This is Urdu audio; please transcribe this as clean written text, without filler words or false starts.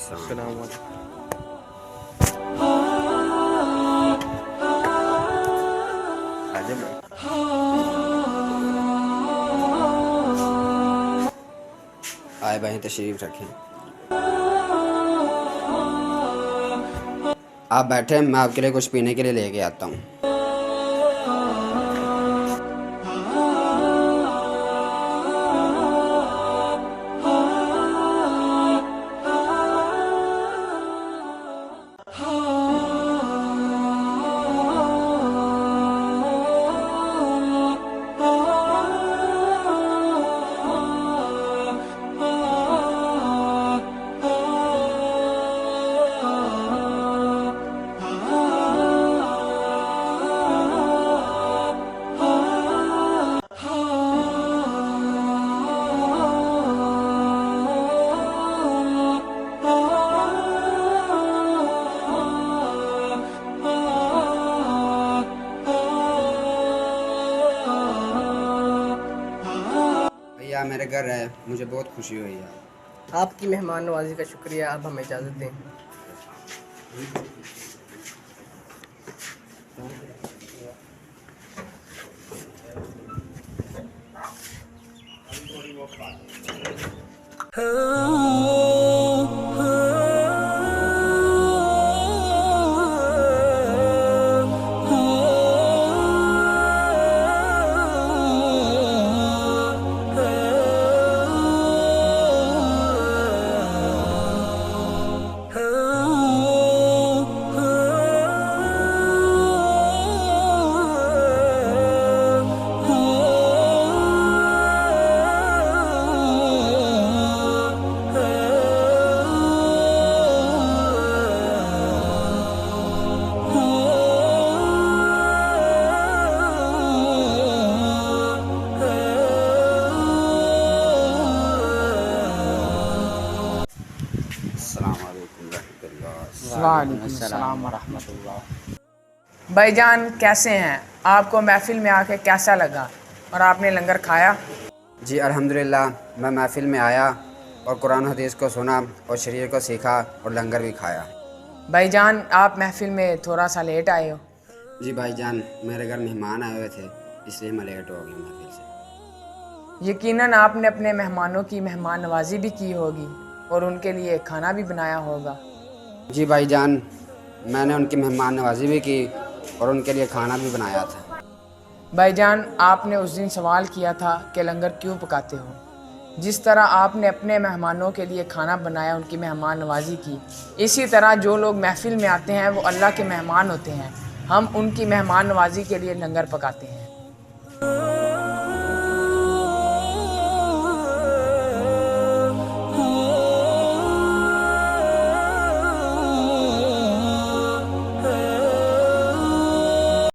السلام علیکم۔ آئے بھائی تشریف رکھیں، آپ بیٹھے، میں آپ کے لیے کچھ پینے کے لیے لے کے آتا ہوں۔ بھیا میرے گھر ہے، مجھے بہت خوشی ہوئی ہے۔ آپ کی مہمان نوازی کا شکریہ، اب ہمیں اجازت دیں۔ السلام علیکم ورحمۃ اللہ۔ وعلیکم السلام ورحمۃ اللہ۔ بھائی جان کیسے ہیں؟ آپ کو محفل میں آ کے کیسا لگا اور آپ نے لنگر کھایا؟ جی الحمدللہ، میں محفل میں آیا اور قرآن حدیث کو سنا اور شریعت کو سیکھا اور لنگر بھی کھایا۔ بھائی جان آپ محفل میں تھوڑا سا لیٹ آئے ہو۔ جی بھائی جان، میرے گھر مہمان آئے ہوئے تھے، اس لیے میں لیٹ ہو گیا محفل سے۔ یقیناً آپ نے اپنے مہمانوں کی مہمان نوازی بھی کی ہوگی اور ان کے لیے کھانا بھی بنایا ہوگا۔ جی بھائی جان، میں نے ان کی مہمان نوازی بھی کی اور ان کے لیے کھانا بھی بنایا تھا۔ بھائی جان آپ نے اس دن سوال کیا تھا کہ لنگر کیوں پکاتے ہو؟ جس طرح آپ نے اپنے مہمانوں کے لیے کھانا بنایا، ان کی مہمان نوازی کی، اسی طرح جو لوگ محفل میں آتے ہیں وہ اللہ کے مہمان ہوتے ہیں، ہم ان کی مہمان نوازی کے لیے لنگر پکاتے ہیں۔